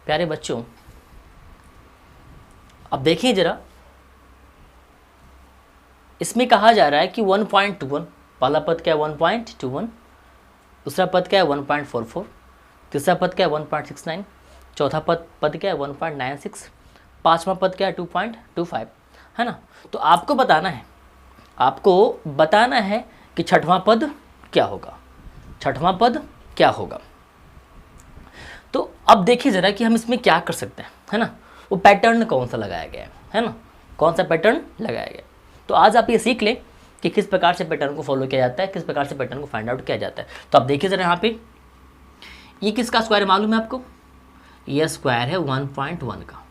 प्यारे बच्चों, अब देखिए जरा, इसमें कहा जा रहा है कि 1.21, पहला पद क्या है 1.21, दूसरा पद क्या है 1.44, तीसरा पद क्या है 1.69, चौथा पद क्या है 1.96, पांचवा पद क्या है 2.25, है ना। तो आपको बताना है कि छठवां पद क्या होगा, छठवां पद क्या होगा। तो अब देखिए ज़रा कि हम इसमें क्या कर सकते हैं, है ना। वो पैटर्न कौन सा लगाया गया है ना, कौन सा पैटर्न लगाया गया। तो आज आप ये सीख लें कि किस प्रकार से पैटर्न को फॉलो किया जाता है, किस प्रकार से पैटर्न को फाइंड आउट किया जाता है। तो आप देखिए ज़रा यहाँ पे, ये किसका स्क्वायर है मालूम है आपको, ये स्क्वायर है 1.1 का।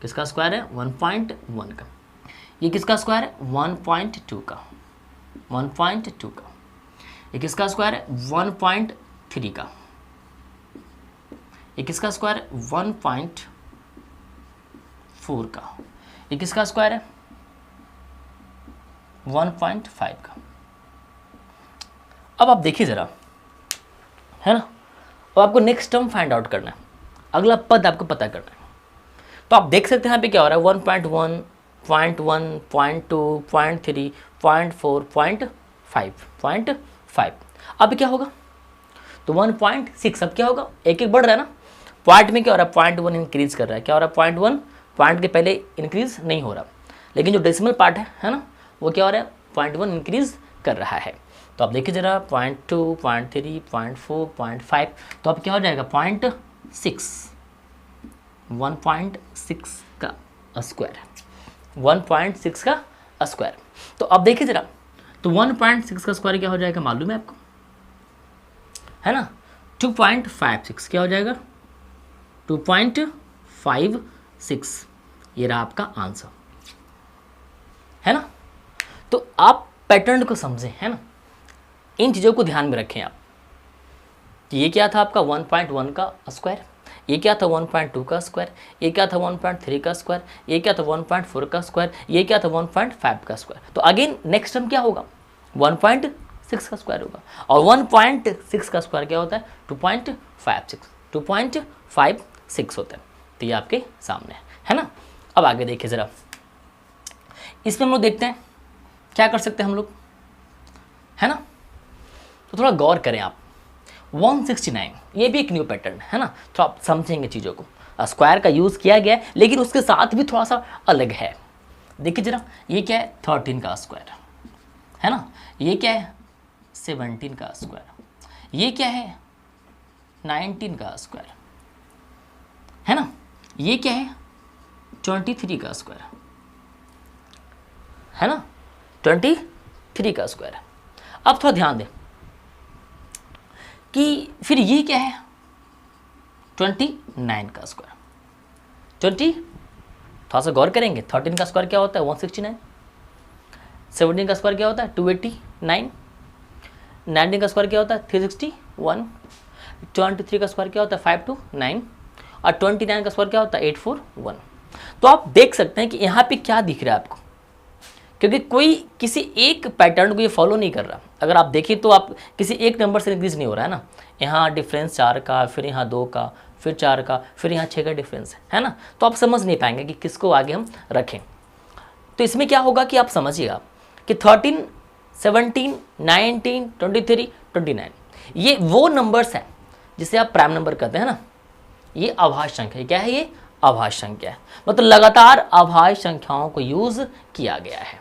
किसका स्क्वायर है 1.1 का। ये किसका स्क्वायर है 1.2 का, 1.2 का। ये किसका स्क्वायर है 1.3 का। ये किसका स्क्वायर है 1.4 का। ये किसका स्क्वायर है 1.5 का। अब आप देखिए ज़रा, है ना। अब आपको नेक्स्ट टर्म फाइंड आउट करना है, अगला पद आपको पता करना है। तो आप देख सकते हैं यहाँ पे क्या हो रहा है 1.1, 0.1, 0.2, 0.3, 0.4, 0.5। अब क्या होगा, तो 1.6 अब क्या होगा, एक एक बढ़ रहा है ना। पॉइंट में क्या हो रहा है 0.1 इंक्रीज कर रहा है, क्या हो रहा है 0.1, पॉइंट के पहले इंक्रीज नहीं हो रहा, लेकिन जो डेसिमल पार्ट है ना, वो क्या हो रहा है 0.1 इंक्रीज कर रहा है। तो आप देखिए जरा 0.2, 0.3, 0.4, 0.5, तो अब क्या हो जाएगा 0.6, 1.6 का स्क्वायर, 1.6 का स्क्वायर। तो अब देखिए जरा, तो 1.6 का स्क्वायर क्या हो जाएगा मालूम है आपको, है ना। 2.56 क्या हो जाएगा 2.56, ये रहा आपका आंसर, है ना। तो आप पैटर्न को समझें, है ना, इन चीज़ों को ध्यान में रखें आप। ये क्या था आपका 1.1 का स्क्वायर, ये क्या था 1.2 का स्क्वायर, ये क्या था 1.3 का स्क्वायर, ये क्या था 1.4 का स्क्वायर, ये क्या था 1.5 का स्क्वायर। तो अगेन नेक्स्ट टर्म क्या होगा 1.6 का स्क्वायर होगा, और 1.6 का स्क्वायर क्या होता है 2.56 होता है। तो ये आपके सामने है ना। अब आगे देखिए ज़रा, इसमें हम लोग देखते हैं क्या कर सकते हैं हम लोग, है ना। तो थोड़ा गौर करें आप, 169 ये भी एक न्यू पैटर्न है ना। तो आप समझेंगे चीज़ों को, स्क्वायर का यूज़ किया गया है लेकिन उसके साथ भी थोड़ा सा अलग है। देखिए जरा, ये क्या है 13 का स्क्वायर, है ना। ये क्या है 17 का स्क्वायर, ये क्या है 19 का स्क्वायर, है ना। ये क्या है 23 का स्क्वायर, है ना, 23 का स्क्वायर। अब थोड़ा ध्यान दें कि फिर ये क्या है 29 का स्क्वायर, 20, थोड़ा सा गौर करेंगे। 13 का स्क्वायर क्या होता है 169, 17 का स्क्वायर क्या होता है 289, 19 का स्क्वायर क्या होता है 361, 23 का स्क्वायर क्या होता है 529, और 29 का स्क्वायर क्या होता है 841। तो आप देख सकते हैं कि यहाँ पे क्या दिख रहा है आपको, क्योंकि कोई किसी एक पैटर्न को ये फॉलो नहीं कर रहा। अगर आप देखें तो आप किसी एक नंबर से इंक्रीज नहीं हो रहा है ना। यहाँ डिफरेंस 4 का, फिर यहाँ 2 का, फिर 4 का, फिर यहाँ 6 का डिफरेंस है ना। तो आप समझ नहीं पाएंगे कि किसको आगे हम रखें। तो इसमें क्या होगा कि आप समझिएगा कि 13, 17, 19, 23, 29 ये वो नंबर्स हैं जिसे आप प्राइम नंबर कहते हैं ना। ये अभाज्य संख्या, क्या है ये अभाज्य संख्या है, मतलब लगातार अभाज्य संख्याओं को यूज किया गया है,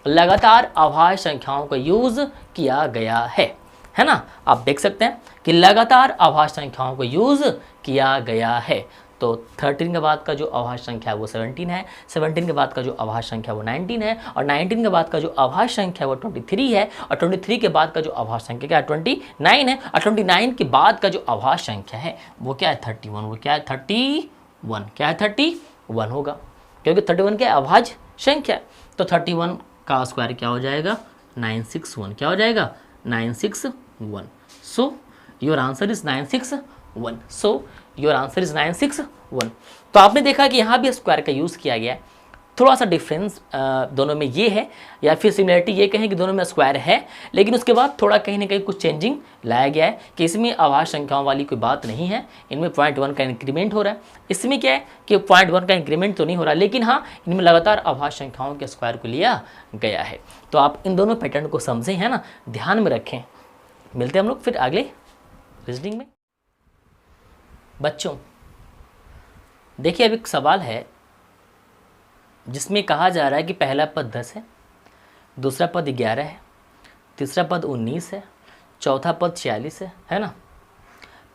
लगातार अभाज्य संख्याओं को यूज किया गया है ना। आप देख सकते हैं कि लगातार अभाज्य संख्याओं को यूज किया गया है। तो 13 के बाद का जो अभाज्य संख्या है वो 17 है, 17 के बाद का जो अभाज्य संख्या वो 19 है, और 19 के बाद का जो अभाज्य संख्या वो 23 है, और 23 के बाद का जो अभाज्य संख्या क्या है 29 है, और 29 के बाद का जो अभाज्य संख्या है वो क्या है 31, वो क्या है 31, क्या है 31 होगा, क्योंकि 31 क्या है अभाज्य संख्या। तो 31 का स्क्वायर क्या हो जाएगा 961, क्या हो जाएगा 961। So your answer is 961। So your answer is 961। तो आपने देखा कि यहाँ भी स्क्वायर का यूज़ किया गया है, थोड़ा सा डिफरेंस दोनों में ये है, या फिर सिमिलरिटी ये कहें कि दोनों में स्क्वायर है, लेकिन उसके बाद थोड़ा कहीं ना कहीं कुछ चेंजिंग लाया गया है कि इसमें अभाज्य संख्याओं वाली कोई बात नहीं है, इनमें 0.1 का इंक्रीमेंट हो रहा है। इसमें क्या है कि 0.1 का इंक्रीमेंट तो नहीं हो रहा, लेकिन हाँ इनमें लगातार अभाज्य संख्याओं के स्क्वायर को लिया गया है। तो आप इन दोनों पैटर्न को समझें, है ना, ध्यान में रखें। मिलते हैं हम लोग फिर अगले रीजनिंग में। बच्चों देखिए, अब एक सवाल है जिसमें कहा जा रहा है कि पहला पद 10 है, दूसरा पद 11 है, तीसरा पद 19 है, चौथा पद 46 है ना,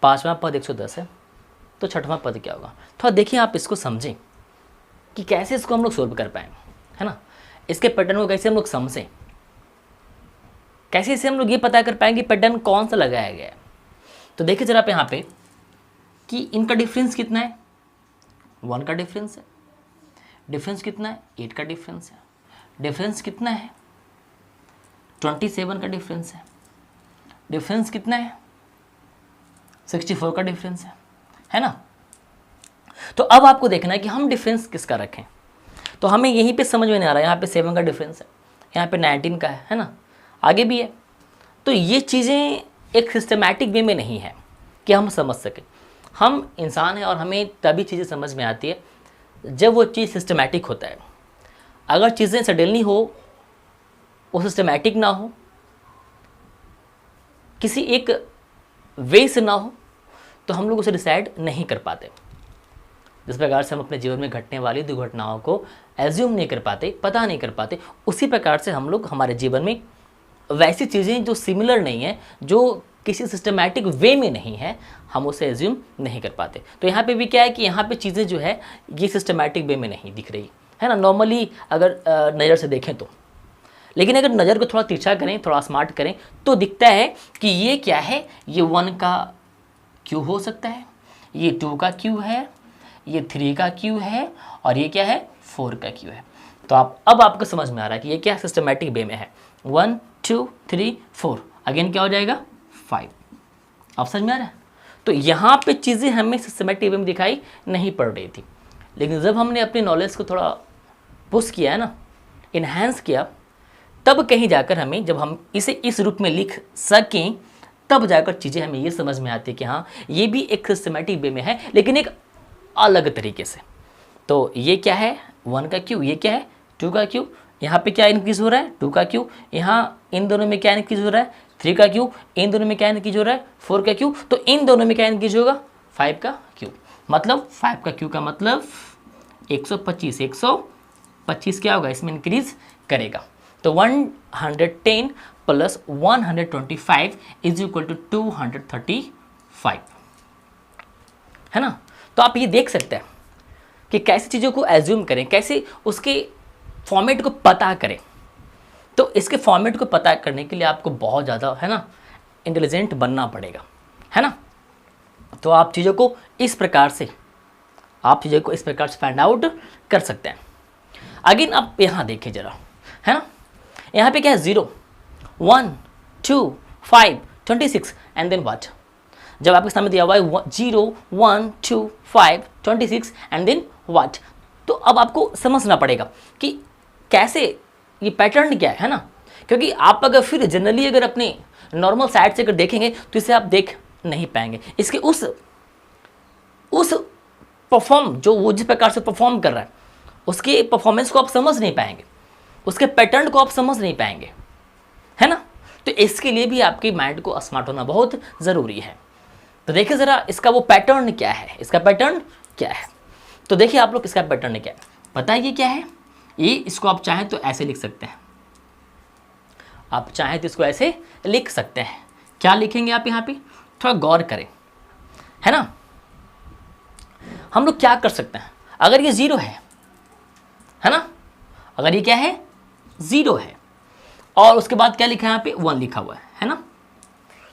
पांचवा पद 110 है, तो छठवां पद क्या होगा। थोड़ा देखिए, आप इसको समझें कि कैसे इसको हम लोग सोल्व कर पाएँ, है ना, इसके पैटर्न को कैसे हम लोग समझें, कैसे इसे हम लोग ये पता कर पाएंगे पैटर्न कौन सा लगाया गया है। तो देखिए जरा आप यहाँ पे कि इनका डिफरेंस कितना है, 1 का डिफरेंस है, डिफरेंस कितना है, 8 का डिफरेंस है, डिफरेंस कितना है, 27 का डिफरेंस डिफरेंस कितना है, 64 का डिफरेंस है ना। तो अब आपको देखना है कि हम डिफरेंस किसका रखें। तो हमें यहीं पे समझ में नहीं आ रहा है, यहाँ पे 7 का डिफरेंस है, यहाँ पे 19 का है ना, आगे भी है। तो ये चीज़ें एक सिस्टमैटिक वे में नहीं है कि हम समझ सकें। हम इंसान हैं और हमें तभी चीज़ें समझ में आती है जब वो चीज़ सिस्टमैटिक होता है। अगर चीज़ें सडनली हो, वो सिस्टमैटिक ना हो, किसी एक वे से ना हो, तो हम लोग उसे डिसाइड नहीं कर पाते। जिस प्रकार से हम अपने जीवन में घटने वाली दुर्घटनाओं को एज्यूम नहीं कर पाते, पता नहीं कर पाते, उसी प्रकार से हम लोग हमारे जीवन में वैसी चीज़ें जो सिमिलर नहीं है, जो किसी सिस्टमैटिक वे में नहीं है, हम उसे एज्यूम नहीं कर पाते। तो यहाँ पे भी क्या है कि यहाँ पे चीज़ें जो है ये सिस्टमैटिक वे में नहीं दिख रही है ना, नॉर्मली अगर नज़र से देखें तो। लेकिन अगर नज़र को थोड़ा तिरछा करें, थोड़ा स्मार्ट करें, तो दिखता है कि ये क्या है, ये 1 का क्यू हो सकता है, ये 2 का क्यू है, ये 3 का क्यू है, और ये क्या है, 4 का क्यू है। तो अब आपको समझ में आ रहा है कि ये क्या सिस्टमैटिक वे में है। 1 2 3 4, अगेन क्या हो जाएगा, 5। आप समझ में आ रहा है। तो यहाँ पे चीज़ें हमें सिस्टमैटिक वे में दिखाई नहीं पड़ रही थी, लेकिन जब हमने अपनी नॉलेज को थोड़ा पुश किया है ना, इन्हेंस किया, तब कहीं जाकर हमें, जब हम इसे इस रूप में लिख सकें, तब जाकर चीज़ें हमें ये समझ में आती है कि हाँ ये भी एक सिस्टमैटिक वे में है, लेकिन एक अलग तरीके से। तो ये क्या है, 1 का क्यू, ये क्या है, 2 का क्यू, यहाँ पे क्या इंक्रीज हो रहा है, 2 का क्यू, यहाँ इन दोनों में क्या इंक्रीज हो रहा है, 3 का क्यू, इन दोनों में क्या इंक्रीज हो रहा है, 4 का क्यू, तो इन दोनों में क्या इंक्रीज होगा, 5 का क्यू। मतलब 5 का क्यू का मतलब 125, 125 क्या होगा, इसमें इंक्रीज करेगा। तो 110 प्लस 125 इज इक्वल टू 235, है ना। तो आप ये देख सकते हैं कि कैसे चीज़ों को एज्यूम करें, कैसे उसके फॉर्मेट को पता करें। तो इसके फॉर्मेट को पता करने के लिए आपको बहुत ज़्यादा, है ना, इंटेलिजेंट बनना पड़ेगा, है ना। तो आप चीज़ों को इस प्रकार से फाइंड आउट कर सकते हैं। अगेन आप यहाँ देखिए जरा, है ना, यहाँ पे क्या है, 0 1 2 5 26 एंड देन व्हाट। जब आपके सामने दिया हुआ है 0 1 2 5 26 एंड देन व्हाट, तो अब आपको समझना पड़ेगा कि कैसे ये पैटर्न क्या है ना। क्योंकि आप अगर फिर जनरली अगर अपने नॉर्मल साइड से अगर देखेंगे तो इसे आप देख नहीं पाएंगे। इसके उस परफॉर्म, जो वो जिस प्रकार से परफॉर्म कर रहा है, उसके परफॉर्मेंस को आप समझ नहीं पाएंगे, उसके पैटर्न को आप समझ नहीं पाएंगे, है ना। तो इसके लिए भी आपके माइंड को स्मार्ट होना बहुत ज़रूरी है। तो देखिए ज़रा इसका वो पैटर्न क्या है, इसका पैटर्न क्या है। तो देखिए आप लोग, इसका पैटर्न क्या है, पता है ये क्या है। ये इसको आप चाहें तो ऐसे लिख सकते हैं, आप चाहें तो इसको ऐसे लिख सकते हैं। क्या लिखेंगे आप यहाँ पे, थोड़ा गौर करें, है ना। हम लोग क्या कर सकते हैं, अगर ये 0 है ना, अगर ये क्या है, 0 है, और उसके बाद क्या लिखा है यहाँ पे, 1 लिखा हुआ है ना।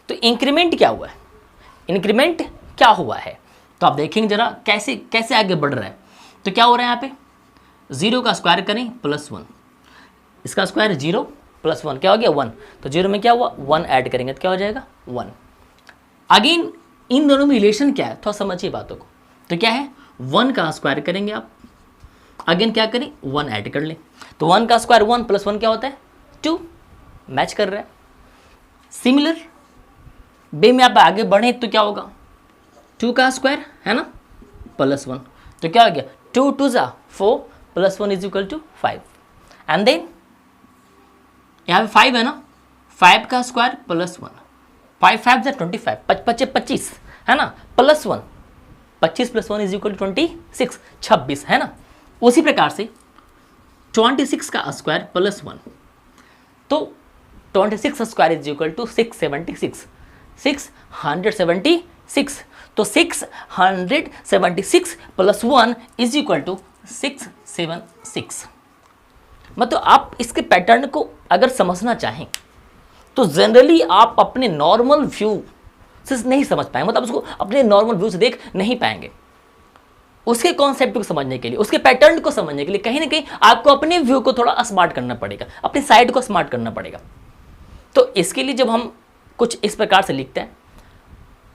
तो इंक्रीमेंट क्या हुआ है, इंक्रीमेंट क्या हुआ है, तो आप देखेंगे जरा कैसे कैसे आगे बढ़ रहा है। तो क्या हो रहा है यहाँ पे, 0 का स्क्वायर करें प्लस 1, इसका स्क्वायर 0 प्लस 1 क्या हो गया, 1। तो 0 में क्या हुआ, 1 ऐड करेंगे तो क्या हो जाएगा, 1। अगेन इन दोनों में रिलेशन क्या है, थोड़ा समझिए बातों को। तो क्या है, 1 का स्क्वायर करेंगे आप अगेन क्या करें, 1 ऐड कर लें, तो 1 का स्क्वायर 1 प्लस 1 क्या होता है 2, मैच कर रहा है। सिमिलर वे में आप आगे बढ़े तो क्या होगा, 2 का स्क्वायर है ना प्लस 1, तो क्या हो गया 2 2 जा 4 plus 1 is equal to 5, and then यहाँ पे 5 है ना, 5 का स्क्वायर प्लस 1, 5 5 जा 25, 5 25 है ना, plus 1, 25 plus 1 is equal to 26, 26 है ना। उसी प्रकार से 26 का स्क्वायर प्लस 1, तो 26 स्क्वायर इज इक्वल टू 676, 676, तो 676 प्लस 1 इज इक्वल टू 676। मतलब आप इसके पैटर्न को अगर समझना चाहें तो जनरली आप अपने नॉर्मल व्यू से नहीं समझ पाएंगे, मतलब उसको अपने नॉर्मल व्यू से देख नहीं पाएंगे। उसके कॉन्सेप्ट को समझने के लिए, उसके पैटर्न को समझने के लिए कहीं ना कहीं आपको अपने व्यू को थोड़ा स्मार्ट करना पड़ेगा, अपनी साइड को स्मार्ट करना पड़ेगा। तो इसके लिए जब हम कुछ इस प्रकार से लिखते हैं,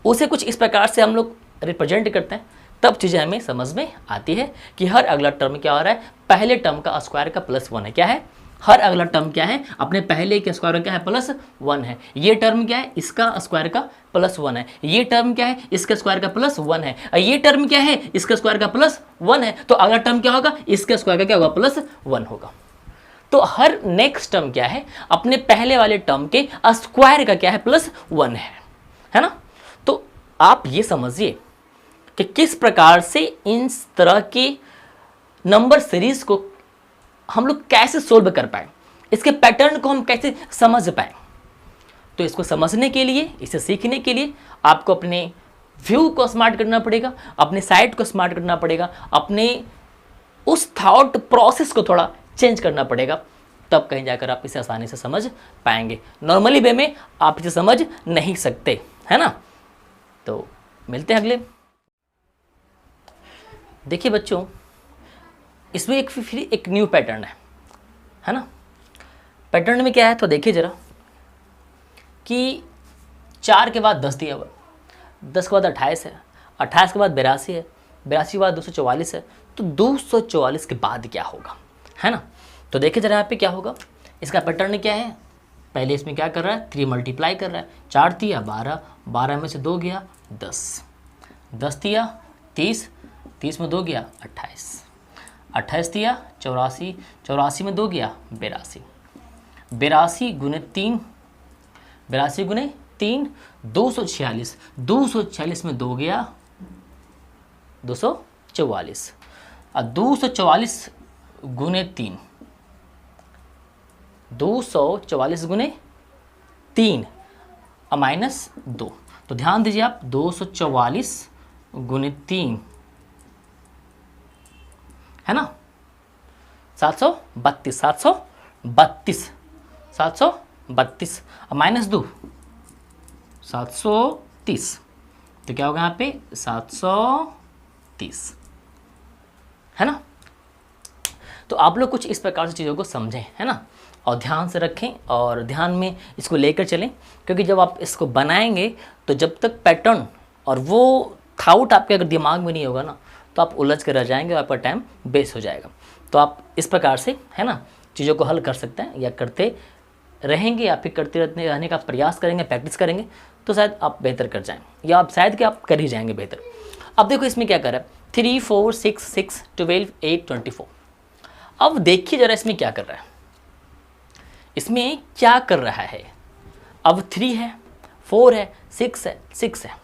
उसे कुछ इस प्रकार से हम लोग रिप्रेजेंट करते हैं, तब चीज़ें हमें समझ में आती है कि हर अगला टर्म क्या हो रहा है, पहले टर्म का स्क्वायर का प्लस 1 है। क्या है, हर अगला टर्म क्या है, अपने पहले के स्क्वायर का क्या है प्लस 1 है। ये टर्म क्या है, इसका स्क्वायर का प्लस 1 है। ये टर्म क्या है, इसके स्क्वायर का प्लस 1 है। ये टर्म क्या है, इसके स्क्वायर का प्लस 1 है। तो अगला टर्म क्या होगा, इसके स्क्वायर का क्या होगा प्लस 1 होगा। तो हर नेक्स्ट टर्म क्या है, अपने पहले वाले टर्म के स्क्वायर का क्या है प्लस 1 है ना। तो आप ये समझिए कि किस प्रकार से इन तरह के नंबर सीरीज को हम लोग कैसे सोल्व कर पाए, इसके पैटर्न को हम कैसे समझ पाए। तो इसको समझने के लिए, इसे सीखने के लिए आपको अपने व्यू को स्मार्ट करना पड़ेगा, अपने साइड को स्मार्ट करना पड़ेगा, अपने उस थॉट प्रोसेस को थोड़ा चेंज करना पड़ेगा, तब कहीं जाकर आप इसे आसानी से समझ पाएंगे। नॉर्मली वे में आप इसे समझ नहीं सकते, है ना। तो मिलते हैं अगले। देखिए बच्चों, इसमें फिर एक न्यू पैटर्न है ना। पैटर्न में क्या है तो देखिए जरा कि 4 के बाद 10 दिया हुआ, 10 के बाद 28 है, 28 के बाद 82 है, 82 के बाद 244 है, तो 244 के बाद क्या होगा, है ना। तो देखिए जरा यहाँ पे क्या होगा, इसका पैटर्न क्या है। पहले इसमें क्या कर रहा है, 3 मल्टीप्लाई कर रहा है, 4 दिया 12, 12 में से 2 गया 10, 10 दिया 30, 30 में 2 गया 28, 28 दिया 84, 84 में 2 गया 82, 82 गुने 3, 82 गुने 3 246, 246 में 2 गया 244, और 244 गुने 3, 244 गुने 3 और माइनस 2। तो ध्यान दीजिए आप, 244 गुने 3 है ना 732, 732, 732 और माइनस 2 730, तो क्या होगा यहाँ पे 730, है ना। तो आप लोग कुछ इस प्रकार से चीज़ों को समझें, है ना, और ध्यान से रखें और ध्यान में इसको लेकर चलें, क्योंकि जब आप इसको बनाएंगे तो जब तक पैटर्न और वो थाउट आपके अगर दिमाग में नहीं होगा ना, तो आप उलझ कर रह जाएंगे और आपका टाइम वेस्ट हो जाएगा। तो आप इस प्रकार से, है ना, चीज़ों को हल कर सकते हैं, या करते रहेंगे या फिर करते रहने का प्रयास करेंगे, प्रैक्टिस करेंगे, तो शायद आप बेहतर कर जाएंगे, या आप शायद कि आप कर ही जाएंगे बेहतर। अब देखो इसमें क्या कर रहा है, 3 4 6 6 12 8 24। अब देखिए जरा इसमें क्या कर रहा है, इसमें क्या कर रहा है। अब 3 है, 4 है, 6 है, 6 है।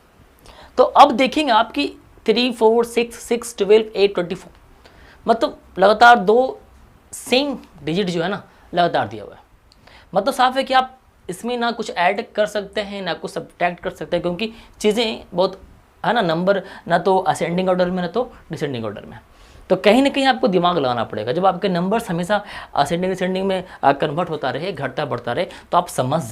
तो अब देखेंगे आपकी 3 4 6 6 12 8 24, मतलब लगातार 2 सेम डिजिट जो है ना लगातार दिया हुआ है। मतलब साफ है कि आप इसमें ना कुछ ऐड कर सकते हैं ना कुछ सब्ट्रैक्ट कर सकते हैं, क्योंकि चीज़ें बहुत, है ना, नंबर ना तो असेंडिंग ऑर्डर में ना तो डिसेंडिंग ऑर्डर में। तो कहीं ना कहीं आपको दिमाग लगाना पड़ेगा। जब आपके नंबर्स हमेशा असेंडिंग डिसेंडिंग में कन्वर्ट होता रहे, घटता बढ़ता रहे, तो आप समझ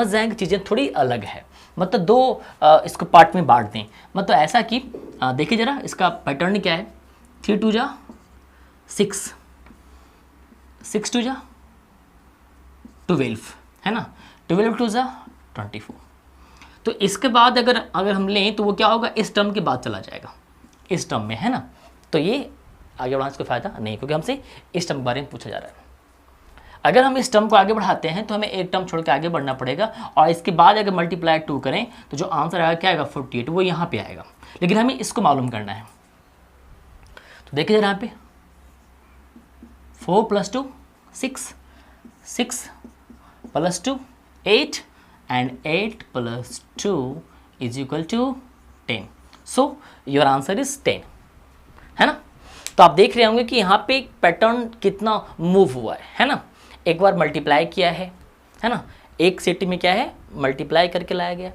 जाएं कि चीज़ें थोड़ी अलग है। मतलब 2 इसको पार्ट में बांट दें। मतलब ऐसा कि देखिए ज़रा इसका पैटर्न क्या है, 3 2 जा 6, 6 2 जा 12, है ना, 12 2 जा 24। तो इसके बाद अगर हम लें तो वो क्या होगा, इस टर्म के बाद चला जाएगा, इस टर्म में, है ना। तो ये आगे बढ़ाने से कोई फायदा नहीं, क्योंकि हमसे इस टर्म के बारे में पूछा जा रहा है। अगर हम इस टर्म को आगे बढ़ाते हैं तो हमें एक टर्म छोड़ के आगे बढ़ना पड़ेगा, और इसके बाद अगर मल्टीप्लाई 2 करें तो जो आंसर आएगा क्या आएगा 48, वो यहाँ पे आएगा। लेकिन हमें इसको मालूम करना है, तो देखिए जरा यहाँ पे 4 + 2 6, 6 + 2 8 and 8 + 2 = 10। So your answer is 10, है ना। तो आप देख रहे होंगे कि यहाँ पे पैटर्न कितना मूव हुआ है ना। एक बार मल्टीप्लाई किया है ना, एक सेट में क्या है मल्टीप्लाई करके लाया गया,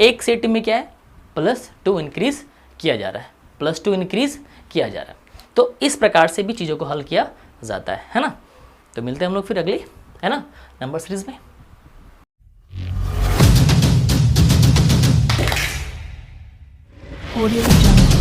एक सेट में क्या है +2 इंक्रीज किया जा रहा है, +2 इंक्रीज किया जा रहा है। तो इस प्रकार से भी चीज़ों को हल किया जाता है ना। तो मिलते हैं हम लोग फिर अगली, है ना, नंबर सीरीज में। Audio Jungle.